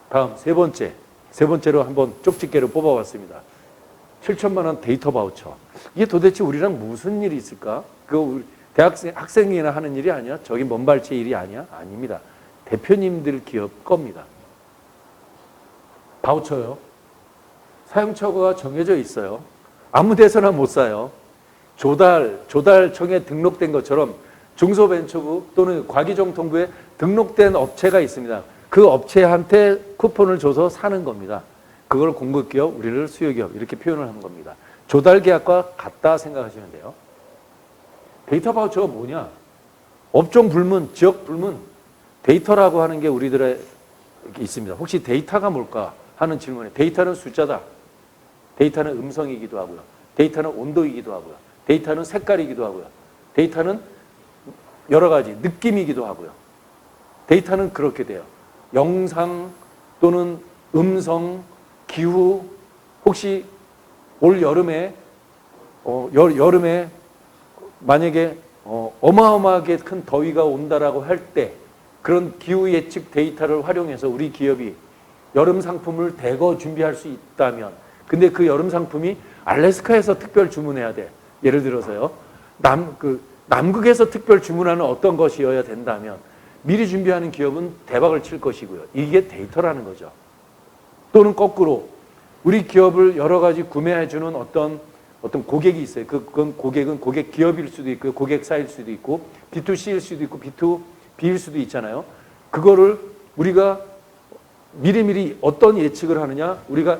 다음 세 번째로 한번 쪽집게를 뽑아봤습니다. 7천만 원 데이터 바우처. 이게 도대체 우리랑 무슨 일이 있을까? 그거 학생이나 하는 일이 아니야? 저기 먼발치의 일이 아니야? 아닙니다. 대표님들 기업 겁니다. 바우처요. 사용처가 정해져 있어요. 아무 데서나 못 사요. 조달청에 등록된 것처럼 중소벤처부 또는 과기정통부에 등록된 업체가 있습니다. 그 업체한테 쿠폰을 줘서 사는 겁니다. 그걸 공급기업, 우리를 수요기업 이렇게 표현을 하는 겁니다. 조달계약과 같다 생각하시면 돼요. 데이터 바우처가 뭐냐? 업종 불문, 지역 불문, 데이터라고 하는 게 우리들의 있습니다. 혹시 데이터가 뭘까 하는 질문에 데이터는 숫자다. 데이터는 음성이기도 하고요. 데이터는 온도이기도 하고요. 데이터는 색깔이기도 하고요. 데이터는 여러 가지 느낌이기도 하고요. 데이터는 그렇게 돼요. 영상 또는 음성, 기후, 혹시 올 여름에 여름에 만약에 어마어마하게 큰 더위가 온다라고 할 때 그런 기후 예측 데이터를 활용해서 우리 기업이 여름 상품을 대거 준비할 수 있다면, 근데 그 여름 상품이 알래스카에서 특별 주문해야 돼. 예를 들어서요. 남극에서 특별 주문하는 어떤 것이어야 된다면 미리 준비하는 기업은 대박을 칠 것이고요. 이게 데이터라는 거죠. 또는 거꾸로 우리 기업을 여러 가지 구매해주는 어떤 고객이 있어요. 그건 고객은 고객 기업일 수도 있고 고객사일 수도 있고 B2C일 수도 있고 B2B일 수도 있잖아요. 그거를 우리가 미리미리 어떤 예측을 하느냐? 우리가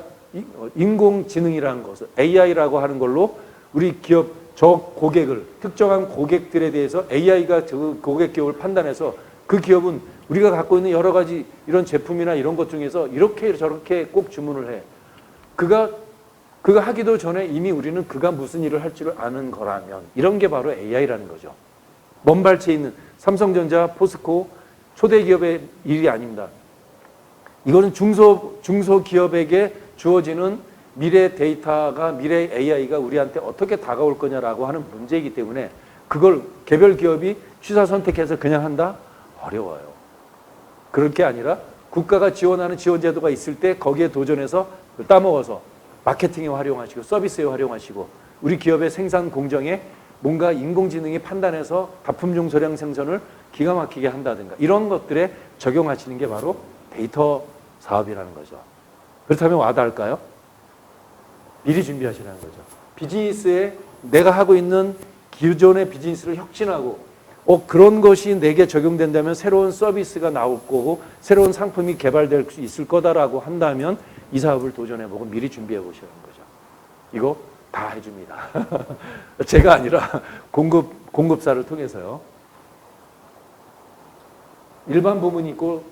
인공지능이라는 것을 AI라고 하는 걸로 우리 기업 저 고객을 특정한 고객들에 대해서 AI가 그 고객 기업을 판단해서 그 기업은 우리가 갖고 있는 여러 가지 이런 제품이나 이런 것 중에서 이렇게 저렇게 꼭 주문을 해. 그가 하기도 전에 이미 우리는 그가 무슨 일을 할 줄 아는 거라면 이런 게 바로 AI라는 거죠. 먼 발치에 있는 삼성전자, 포스코, 초대 기업의 일이 아닙니다. 이거는 중소기업에게 주어지는 미래 데이터가, 미래 AI가 우리한테 어떻게 다가올 거냐라고 하는 문제이기 때문에 그걸 개별 기업이 취사 선택해서 그냥 한다? 어려워요. 그럴 게 아니라 국가가 지원하는 지원 제도가 있을 때 거기에 도전해서 따먹어서 마케팅에 활용하시고 서비스에 활용하시고 우리 기업의 생산 공정에 뭔가 인공지능이 판단해서 다품종 소량 생산을 기가 막히게 한다든가 이런 것들에 적용하시는 게 바로 데이터 사업이라는 거죠. 그렇다면 와닿을까요? 미리 준비하시라는 거죠. 비즈니스에 내가 하고 있는 기존의 비즈니스를 혁신하고 그런 것이 내게 적용된다면 새로운 서비스가 나올 거고 새로운 상품이 개발될 수 있을 거다라고 한다면 이 사업을 도전해보고 미리 준비해 보시라는 거죠. 이거 다 해줍니다. 제가 아니라 공급사를 통해서요. 일반 부문이 있고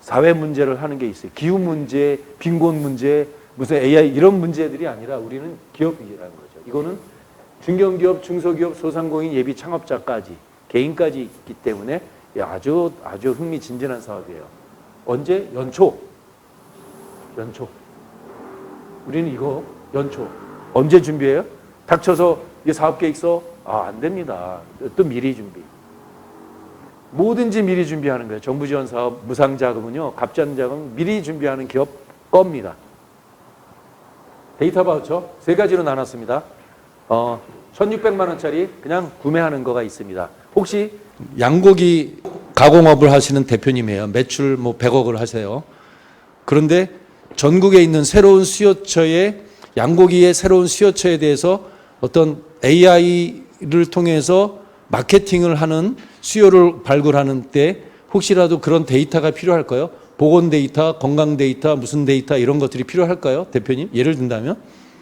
사회 문제를 하는 게 있어요. 기후 문제, 빈곤 문제, 무슨 AI 이런 문제들이 아니라 우리는 기업이라는 거죠. 이거는 중견기업, 중소기업, 소상공인, 예비 창업자까지 개인까지 있기 때문에 아주 흥미진진한 사업이에요. 언제? 연초. 우리는 이거 연초. 언제 준비해요? 닥쳐서 이게 사업계획 써? 안 됩니다. 또 미리 준비. 뭐든지 미리 준비하는 거예요. 정부 지원 사업, 무상자금은요. 갑자자금 미리 준비하는 기업 겁니다. 데이터 바우처 세 가지로 나눴습니다. 1,600만 원짜리 그냥 구매하는 거가 있습니다. 혹시 양고기 가공업을 하시는 대표님이에요. 매출 100억을 하세요. 그런데 전국에 있는 새로운 수요처에 양고기의 새로운 수요처에 대해서 어떤 AI를 통해서 마케팅을 하는 수요를 발굴하는 때 혹시라도 그런 데이터가 필요할까요? 보건 데이터, 건강 데이터, 무슨 데이터 이런 것들이 필요할까요? 대표님? 예를 든다면?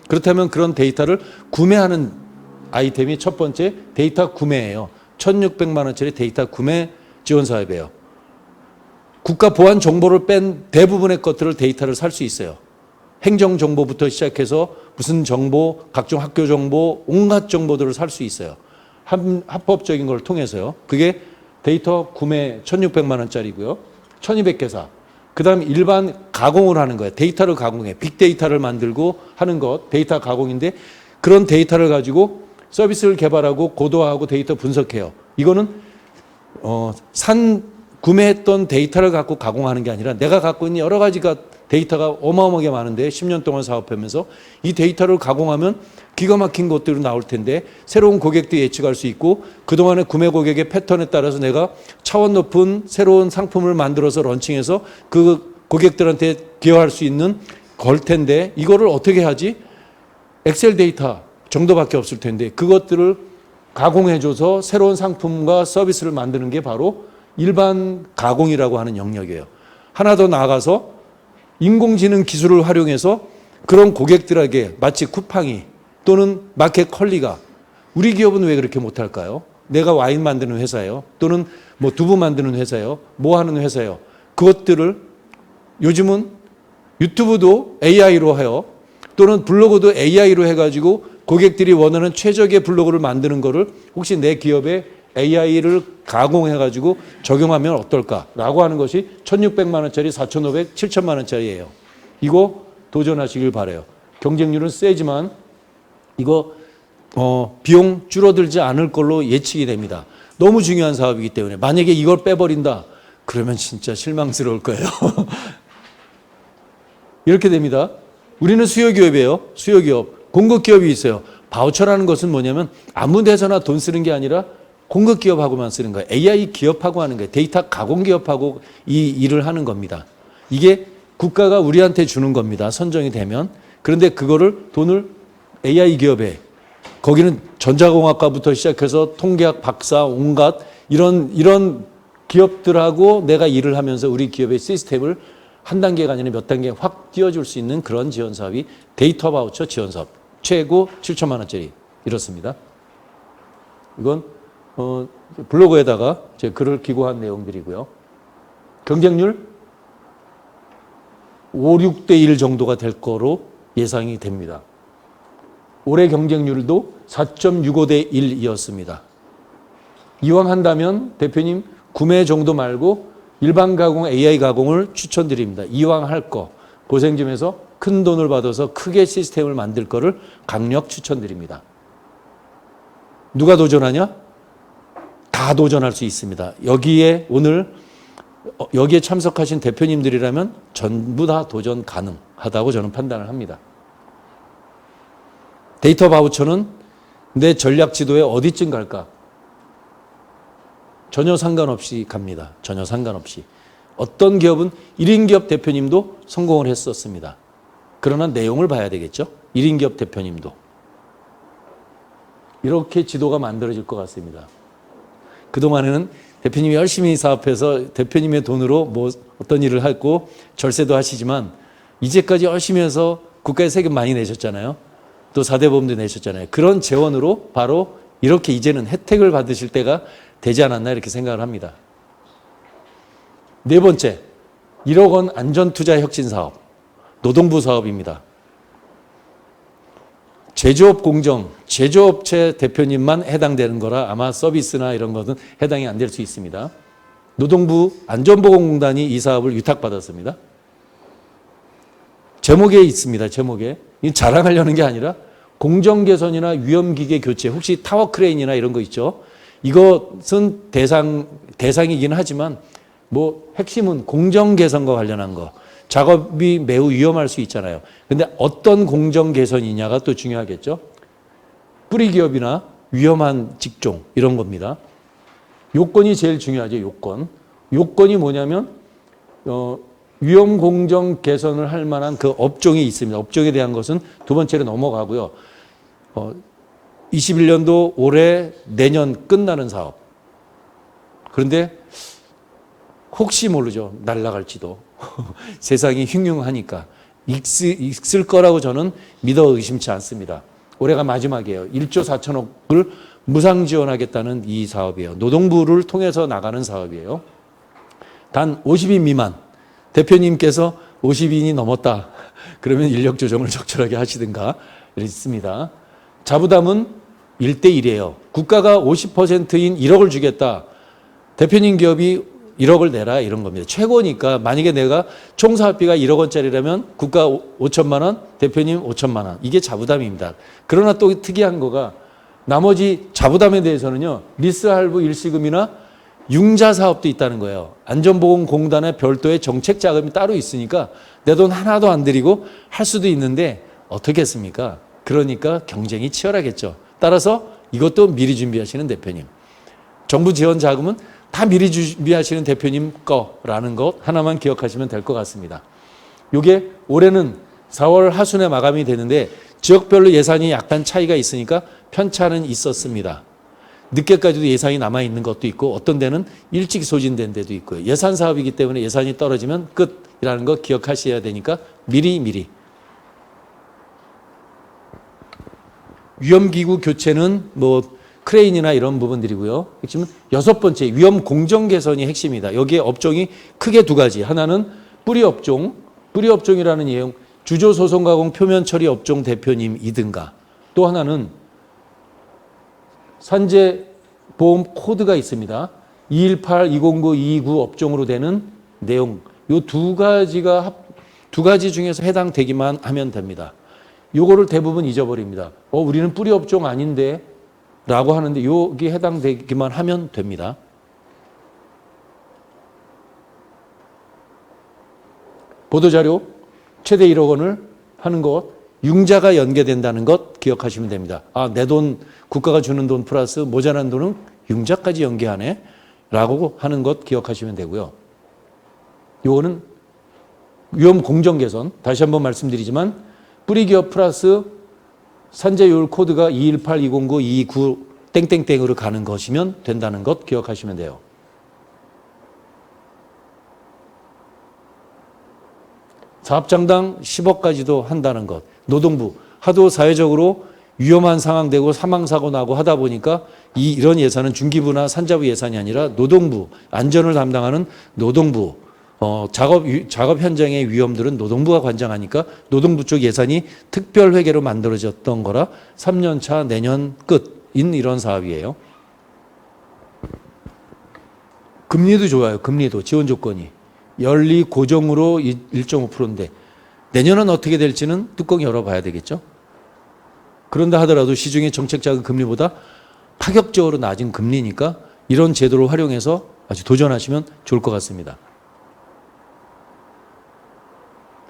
그렇다면 그런 데이터를 구매하는 아이템이 첫 번째 데이터 구매예요. 1,600만 원짜리 데이터 구매 지원 사업이에요. 국가 보안 정보를 뺀 대부분의 것들을 데이터를 살 수 있어요. 행정 정보부터 시작해서 무슨 정보, 각종 학교 정보, 온갖 정보들을 살 수 있어요. 합법적인 걸 통해서요. 그게 데이터 구매 1,600만 원짜리고요. 1,200개사. 그 다음 일반 가공을 하는 거예요. 데이터를 가공해. 빅데이터를 만들고 하는 것, 데이터 가공인데 그런 데이터를 가지고 서비스를 개발하고 고도화하고 데이터 분석해요. 이거는 산 구매했던 데이터를 갖고 가공하는 게 아니라 내가 갖고 있는 여러 가지가 데이터가 어마어마하게 많은데 10년 동안 사업하면서 이 데이터를 가공하면 기가 막힌 것들이 나올 텐데 새로운 고객도 예측할 수 있고 그동안의 구매 고객의 패턴에 따라서 내가 차원 높은 새로운 상품을 만들어서 런칭해서 그 고객들한테 기여할 수 있는 걸 텐데 이거를 어떻게 하지? 엑셀 데이터 정도밖에 없을 텐데 그것들을 가공해줘서 새로운 상품과 서비스를 만드는 게 바로 일반 가공이라고 하는 영역이에요. 하나 더 나아가서 인공지능 기술을 활용해서 그런 고객들에게 마치 쿠팡이 또는 마켓 컬리가 우리 기업은 왜 그렇게 못할까요? 내가 와인 만드는 회사예요. 또는 뭐 두부 만드는 회사예요. 뭐 하는 회사예요. 그것들을 요즘은 유튜브도 AI로 해요. 또는 블로그도 AI로 해가지고 고객들이 원하는 최적의 블로그를 만드는 거를 혹시 내 기업에 AI를 가공해가지고 적용하면 어떨까라고 하는 것이 1,600만 원짜리, 4,500, 7,000만 원짜리예요. 이거 도전하시길 바라요. 경쟁률은 세지만 이거 비용 줄어들지 않을 걸로 예측이 됩니다. 너무 중요한 사업이기 때문에 만약에 이걸 빼버린다 그러면 진짜 실망스러울 거예요. 이렇게 됩니다. 우리는 수요기업이에요. 수요기업. 공급기업이 있어요. 바우처라는 것은 뭐냐면 아무 데서나 돈 쓰는 게 아니라 공급기업하고만 쓰는 거예요. AI 기업하고 하는 거예요. 데이터 가공기업하고 이 일을 하는 겁니다. 이게 국가가 우리한테 주는 겁니다. 선정이 되면. 그런데 그거를 돈을 AI 기업에 거기는 전자공학과부터 시작해서 통계학 박사 온갖 이런 기업들하고 내가 일을 하면서 우리 기업의 시스템을 한 단계가 아니라 몇 단계 확 띄워줄 수 있는 그런 지원 사업이 데이터 바우처 지원 사업. 최고 7천만 원짜리 이렇습니다. 이건 블로그에다가 제 글을 기고한 내용들이고요. 경쟁률 5, 6대 1 정도가 될 거로 예상이 됩니다. 올해 경쟁률도 4.65대 1이었습니다. 이왕 한다면 대표님 구매 정도 말고 일반 가공, AI 가공을 추천드립니다. 이왕 할 거 고생 좀 해서 큰 돈을 받아서 크게 시스템을 만들 거를 강력 추천드립니다. 누가 도전하냐? 다 도전할 수 있습니다. 여기에 오늘 여기에 참석하신 대표님들이라면 전부 다 도전 가능하다고 저는 판단을 합니다. 데이터 바우처는 내 전략 지도에 어디쯤 갈까? 전혀 상관없이 갑니다. 전혀 상관없이. 어떤 기업은 1인 기업 대표님도 성공을 했었습니다. 그러나 내용을 봐야 되겠죠? 1인 기업 대표님도. 이렇게 지도가 만들어질 것 같습니다. 그동안에는 대표님이 열심히 사업해서 대표님의 돈으로 뭐 어떤 일을 하고 절세도 하시지만 이제까지 열심히 해서 국가에 세금 많이 내셨잖아요. 또 4대 보험도 내셨잖아요. 그런 재원으로 바로 이렇게 이제는 혜택을 받으실 때가 되지 않았나 이렇게 생각을 합니다. 네 번째, 1억 원 안전투자 혁신 사업, 노동부 사업입니다. 제조업 공정, 제조업체 대표님만 해당되는 거라 아마 서비스나 이런 것은 해당이 안 될 수 있습니다. 노동부 안전보건공단이 이 사업을 위탁받았습니다. 제목에 있습니다. 제목에. 이 자랑하려는 게 아니라 공정개선이나 위험기계 교체, 혹시 타워크레인이나 이런 거 있죠. 이것은 대상이긴 하지만 뭐 핵심은 공정개선과 관련한 거. 작업이 매우 위험할 수 있잖아요. 근데 어떤 공정개선이냐가 또 중요하겠죠. 뿌리기업이나 위험한 직종 이런 겁니다. 요건이 제일 중요하죠. 요건이 뭐냐면 위험 공정 개선을 할 만한 그 업종이 있습니다. 업종에 대한 것은 두 번째로 넘어가고요. 21년도 올해 내년 끝나는 사업. 그런데 혹시 모르죠. 날아갈지도. 세상이 흉흉하니까 있을 거라고 저는 믿어 의심치 않습니다. 올해가 마지막이에요. 1조 4천억을 무상 지원하겠다는 이 사업이에요. 노동부를 통해서 나가는 사업이에요. 단 50인 미만. 대표님께서 50인이 넘었다. 그러면 인력 조정을 적절하게 하시든가 있습니다. 자부담은 1대1이에요. 국가가 50%인 1억을 주겠다. 대표님 기업이 1억을 내라 이런 겁니다. 최고니까 만약에 내가 총 사업비가 1억 원짜리라면 국가 5천만 원, 대표님 5천만 원. 이게 자부담입니다. 그러나 또 특이한 거가 나머지 자부담에 대해서는요. 리스할부 일시금이나 융자 사업도 있다는 거예요. 안전보건공단의 별도의 정책 자금이 따로 있으니까 내 돈 하나도 안 들이고 할 수도 있는데 어떻게 했습니까? 그러니까 경쟁이 치열하겠죠. 따라서 이것도 미리 준비하시는 대표님. 정부 지원 자금은 다 미리 준비하시는 대표님 거라는 것 하나만 기억하시면 될 것 같습니다. 이게 올해는 4월 하순에 마감이 되는데 지역별로 예산이 약간 차이가 있으니까 편차는 있었습니다. 늦게까지도 예산이 남아있는 것도 있고 어떤 데는 일찍 소진된 데도 있고요. 예산 사업이기 때문에 예산이 떨어지면 끝이라는 거 기억하셔야 되니까 미리. 위험기구 교체는 크레인이나 이런 부분들이고요. 핵심은 6번째 위험 공정 개선이 핵심이다. 여기에 업종이 크게 2가지. 하나는 뿌리업종, 뿌리업종이라는 내용 주조소송가공 표면 처리 업종 대표님 2등가. 또 하나는 산재보험 코드가 있습니다. 218, 209, 229 업종으로 되는 내용. 이 2가지가 2가지 중에서 해당되기만 하면 됩니다. 요거를 대부분 잊어버립니다. 우리는 뿌리업종 아닌데 라고 하는데 여기 해당되기만 하면 됩니다. 보도자료 최대 1억 원을 하는 것, 융자가 연계된다는 것 기억하시면 됩니다. 내 돈, 국가가 주는 돈 플러스 모자란 돈은 융자까지 연계하네 라고 하는 것 기억하시면 되고요. 요거는 위험 공정 개선, 다시 한번 말씀드리지만 뿌리기업 플러스 산재요율 코드가 218, 209, 229 땡땡땡으로 가는 것이면 된다는 것 기억하시면 돼요. 사업장당 10억까지도 한다는 것. 노동부 하도 사회적으로 위험한 상황 되고 사망사고 나고 하다 보니까 이런 예산은 중기부나 산자부 예산이 아니라 노동부, 안전을 담당하는 노동부, 작업 현장의 위험들은 노동부가 관장하니까 노동부 쪽 예산이 특별회계로 만들어졌던 거라 3년차 내년 끝인 이런 사업이에요. 금리도 좋아요. 금리도 지원 조건이 연리 고정으로 1.5%인데 내년은 어떻게 될지는 뚜껑 열어봐야 되겠죠. 그런다 하더라도 시중의 정책자금 금리보다 파격적으로 낮은 금리니까 이런 제도를 활용해서 아주 도전하시면 좋을 것 같습니다.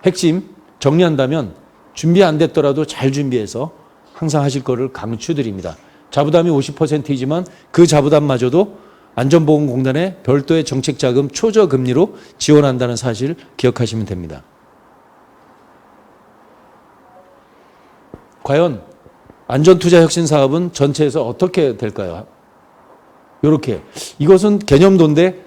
핵심 정리한다면 준비 안 됐더라도 잘 준비해서 항상 하실 거를 강추드립니다. 자부담이 50%이지만 그 자부담마저도 안전보건공단의 별도의 정책자금 초저금리로 지원한다는 사실 기억하시면 됩니다. 과연 안전투자혁신사업은 전체에서 어떻게 될까요? 이렇게 이것은 개념도인데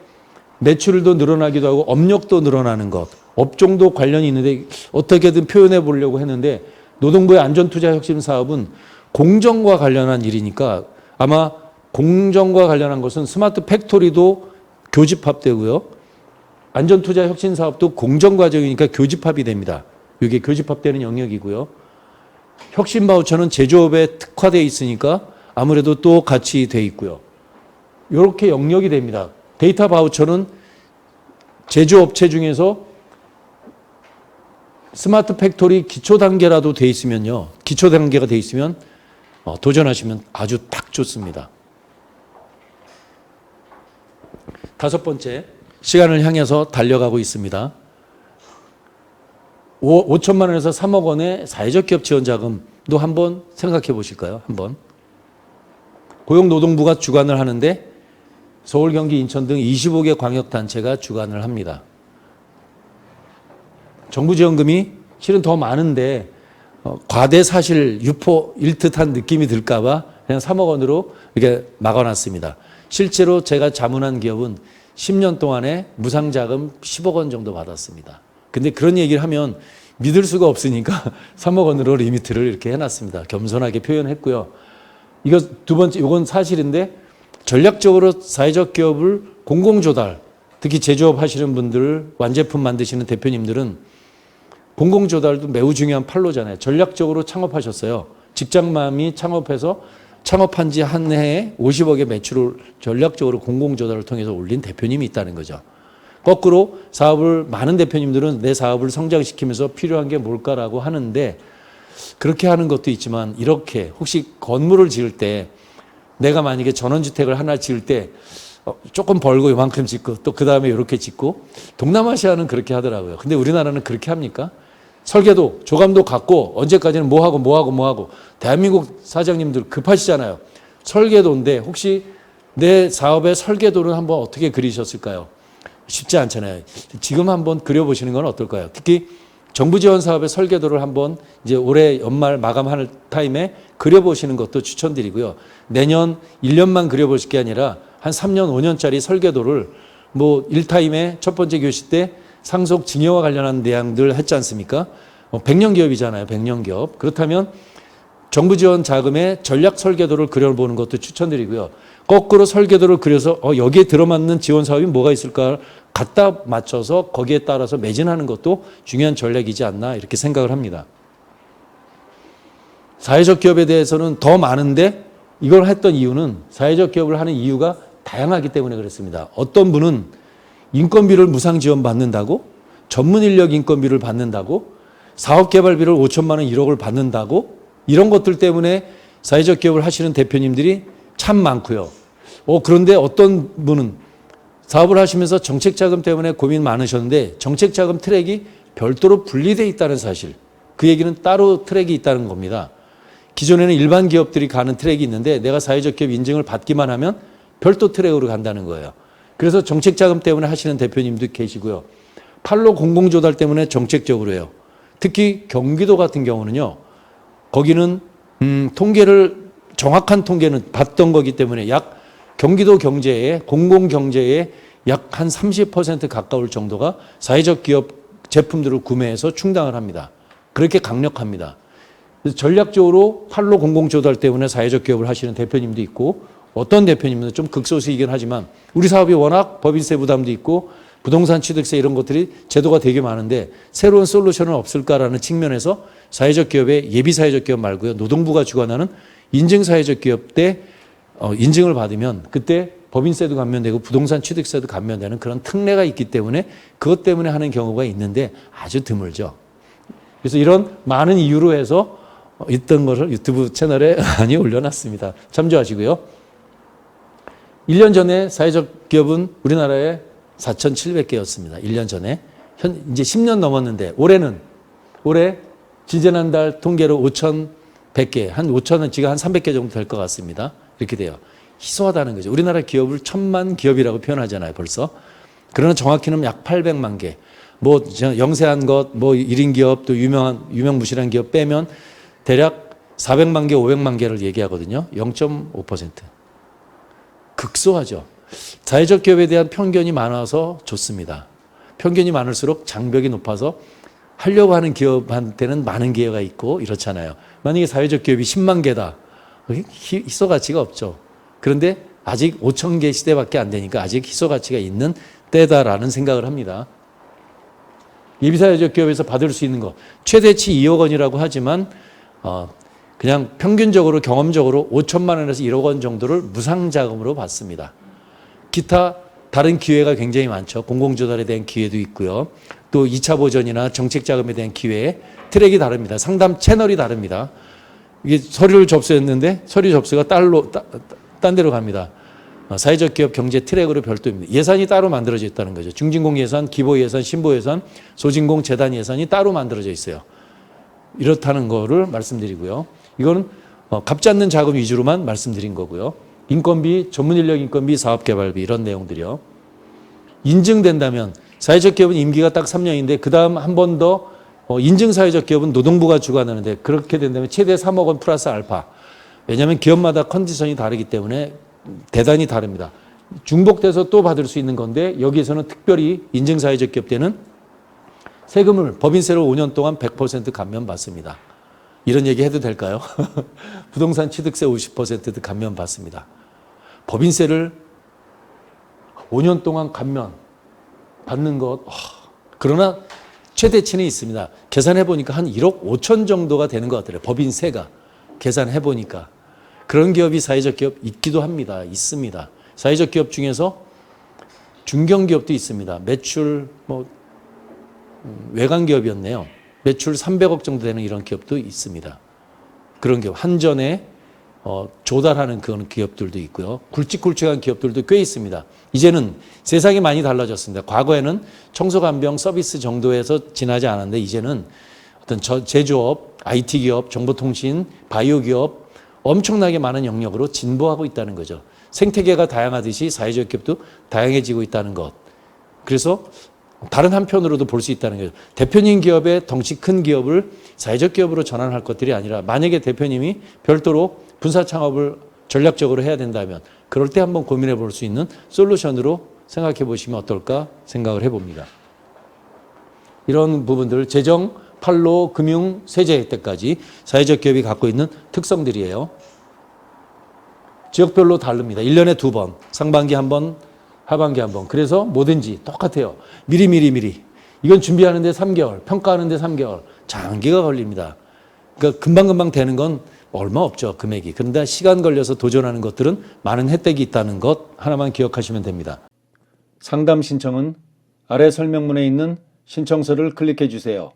매출도 늘어나기도 하고 업력도 늘어나는 것, 업종도 관련이 있는데 어떻게든 표현해 보려고 했는데 노동부의 안전투자혁신사업은 공정과 관련한 일이니까 아마 공정과 관련한 것은 스마트 팩토리도 교집합되고요. 안전투자혁신사업도 공정과정이니까 교집합이 됩니다. 이게 교집합되는 영역이고요. 혁신바우처는 제조업에 특화되어 있으니까 아무래도 또 같이 돼 있고요. 이렇게 영역이 됩니다. 데이터 바우처는 제조업체 중에서 스마트 팩토리 기초 단계라도 돼 있으면요. 기초 단계가 돼 있으면 도전하시면 아주 딱 좋습니다. 5번째, 시간을 향해서 달려가고 있습니다. 5천만 원에서 3억 원의 사회적 기업 지원 자금도 한번 생각해 보실까요? 한번. 고용노동부가 주관을 하는데 서울, 경기, 인천 등 25개 광역단체가 주관을 합니다. 정부 지원금이 실은 더 많은데 과대 사실 유포일 듯한 느낌이 들까 봐 그냥 3억 원으로 이렇게 막아놨습니다. 실제로 제가 자문한 기업은 10년 동안에 무상자금 10억 원 정도 받았습니다. 근데 그런 얘기를 하면 믿을 수가 없으니까 3억 원으로 리미트를 이렇게 해놨습니다. 겸손하게 표현했고요. 이거 2번째, 이건 사실인데 전략적으로 사회적 기업을 공공조달, 특히 제조업 하시는 분들, 완제품 만드시는 대표님들은 공공조달도 매우 중요한 판로잖아요. 전략적으로 창업하셨어요. 직장맘이 창업해서 창업한 지 한 해에 50억의 매출을 전략적으로 공공조달을 통해서 올린 대표님이 있다는 거죠. 거꾸로 많은 대표님들은 내 사업을 성장시키면서 필요한 게 뭘까라고 하는데 그렇게 하는 것도 있지만 이렇게 혹시 건물을 지을 때 내가 만약에 전원주택을 하나 지을 때 조금 벌고 이만큼 짓고 또 그 다음에 이렇게 짓고 동남아시아는 그렇게 하더라고요. 근데 우리나라는 그렇게 합니까? 설계도, 조감도 갖고 언제까지는 뭐 하고 대한민국 사장님들 급하시잖아요. 설계도인데 혹시 내 사업의 설계도를 한번 어떻게 그리셨을까요? 쉽지 않잖아요. 지금 한번 그려보시는 건 어떨까요? 특히 정부 지원 사업의 설계도를 한번 이제 올해 연말 마감할 타임에 그려보시는 것도 추천드리고요. 내년 1년만 그려보실 게 아니라 한 3년, 5년짜리 설계도를 뭐 1타임에 첫 번째 교시 때 상속 증여와 관련한 내용들 했지 않습니까? 100년 기업이잖아요. 100년 기업. 그렇다면 정부 지원 자금의 전략 설계도를 그려보는 것도 추천드리고요. 거꾸로 설계도를 그려서 여기에 들어맞는 지원 사업이 뭐가 있을까 갖다 맞춰서 거기에 따라서 매진하는 것도 중요한 전략이지 않나 이렇게 생각을 합니다. 사회적 기업에 대해서는 더 많은데 이걸 했던 이유는 사회적 기업을 하는 이유가 다양하기 때문에 그렇습니다. 어떤 분은 인건비를 무상 지원 받는다고, 전문 인력 인건비를 받는다고, 사업개발비를 5천만 원, 1억을 받는다고 이런 것들 때문에 사회적 기업을 하시는 대표님들이 참 많고요. 그런데 어떤 분은 사업을 하시면서 정책자금 때문에 고민 많으셨는데 정책자금 트랙이 별도로 분리되어 있다는 사실. 그 얘기는 따로 트랙이 있다는 겁니다. 기존에는 일반 기업들이 가는 트랙이 있는데 내가 사회적 기업 인증을 받기만 하면 별도 트랙으로 간다는 거예요. 그래서 정책자금 때문에 하시는 대표님도 계시고요. 팔로 공공조달 때문에 정책적으로 해요. 특히 경기도 같은 경우는요. 거기는 정확한 통계는 봤던 거기 때문에 경기도 경제에 공공경제에 약 한 30% 가까울 정도가 사회적 기업 제품들을 구매해서 충당을 합니다. 그렇게 강력합니다. 그래서 전략적으로 팔로 공공조달 때문에 사회적 기업을 하시는 대표님도 있고 어떤 대표님은 좀 극소수이긴 하지만 우리 사업이 워낙 법인세 부담도 있고 부동산 취득세 이런 것들이 제도가 되게 많은데 새로운 솔루션은 없을까라는 측면에서 사회적 기업의 예비 사회적 기업 말고요. 노동부가 주관하는 인증 사회적 기업 때 인증을 받으면 그때 법인세도 감면되고 부동산 취득세도 감면되는 그런 특례가 있기 때문에 그것 때문에 하는 경우가 있는데 아주 드물죠. 그래서 이런 많은 이유로 해서 있던 것을 유튜브 채널에 많이 올려놨습니다. 참조하시고요. 1년 전에 사회적 기업은 우리나라에 4,700개였습니다. 1년 전에. 이제 10년 넘었는데 올해 지지난달 통계로 5,100개, 한 5,000은 지금 한 300개 정도 될 것 같습니다. 이렇게 돼요. 희소하다는 거죠. 우리나라 기업을 1,000만 기업이라고 표현하잖아요, 벌써. 그러나 정확히는 약 800만 개. 뭐 영세한 것, 뭐 1인 기업, 또 유명무실한 기업 빼면 대략 400만 개, 500만 개를 얘기하거든요. 0.5%. 극소하죠. 사회적 기업에 대한 편견이 많아서 좋습니다. 편견이 많을수록 장벽이 높아서 하려고 하는 기업한테는 많은 기회가 있고 이렇잖아요. 만약에 사회적 기업이 10만 개다. 희소 가치가 없죠. 그런데 아직 5천 개 시대밖에 안 되니까 아직 희소 가치가 있는 때다라는 생각을 합니다. 예비사회적 기업에서 받을 수 있는 거 최대치 2억 원이라고 하지만 그냥 평균적으로 경험적으로 5천만 원에서 1억 원 정도를 무상자금으로 받습니다. 기타 다른 기회가 굉장히 많죠. 공공조달에 대한 기회도 있고요. 또 2차 보전이나 정책자금에 대한 기회, 트랙이 다릅니다. 상담 채널이 다릅니다. 이게 서류를 접수했는데 서류 접수가 딴 데로 갑니다. 사회적 기업 경제 트랙으로 별도입니다. 예산이 따로 만들어져 있다는 거죠. 중진공 예산, 기보 예산, 신보 예산, 소진공 재단 예산이 따로 만들어져 있어요. 이렇다는 거를 말씀드리고요. 이거는 값지 않는 자금 위주로만 말씀드린 거고요. 인건비, 전문 인력 인건비, 사업개발비 이런 내용들이요. 인증된다면 사회적 기업은 임기가 딱 3년인데 그 다음 한 번 더 인증 사회적 기업은 노동부가 주관하는데 그렇게 된다면 최대 3억 원 플러스 알파. 왜냐하면 기업마다 컨디션이 다르기 때문에 대단히 다릅니다. 중복돼서 또 받을 수 있는 건데 여기에서는 특별히 인증 사회적 기업 때는 세금을 법인세로 5년 동안 100% 감면받습니다. 이런 얘기 해도 될까요? 부동산 취득세 50%도 감면받습니다. 법인세를 5년 동안 감면 받는 것. 그러나 최대치는 있습니다. 계산해 보니까 한 1억 5천 정도가 되는 것 같더라고요. 법인세가 계산해 보니까. 그런 기업이 사회적 기업 있기도 합니다. 있습니다. 사회적 기업 중에서 중견기업도 있습니다. 매출 외관 기업이었네요. 매출 300억 정도 되는 이런 기업도 있습니다. 그런 기업 한전에 조달하는 그런 기업들도 있고요. 굵직굵직한 기업들도 꽤 있습니다. 이제는 세상이 많이 달라졌습니다. 과거에는 청소간병 서비스 정도에서 지나지 않았는데 이제는 어떤 제조업, IT 기업, 정보통신, 바이오 기업 엄청나게 많은 영역으로 진보하고 있다는 거죠. 생태계가 다양하듯이 사회적 기업도 다양해지고 있다는 것. 그래서 다른 한편으로도 볼 수 있다는 거죠. 대표님 기업의 덩치 큰 기업을 사회적 기업으로 전환할 것들이 아니라 만약에 대표님이 별도로 분사 창업을 전략적으로 해야 된다면 그럴 때 한번 고민해 볼 수 있는 솔루션으로 생각해 보시면 어떨까 생각을 해봅니다. 이런 부분들 재정, 판로, 금융, 세제 혜택까지 사회적 기업이 갖고 있는 특성들이에요. 지역별로 다릅니다. 1년에 2번, 상반기 한 번, 하반기 한 번. 그래서 뭐든지 똑같아요. 미리. 이건 준비하는데 3개월, 평가하는데 3개월. 장기가 걸립니다. 그러니까 금방금방 되는 건 얼마 없죠, 금액이. 그런데 시간 걸려서 도전하는 것들은 많은 혜택이 있다는 것 하나만 기억하시면 됩니다. 상담 신청은 아래 설명문에 있는 신청서를 클릭해 주세요.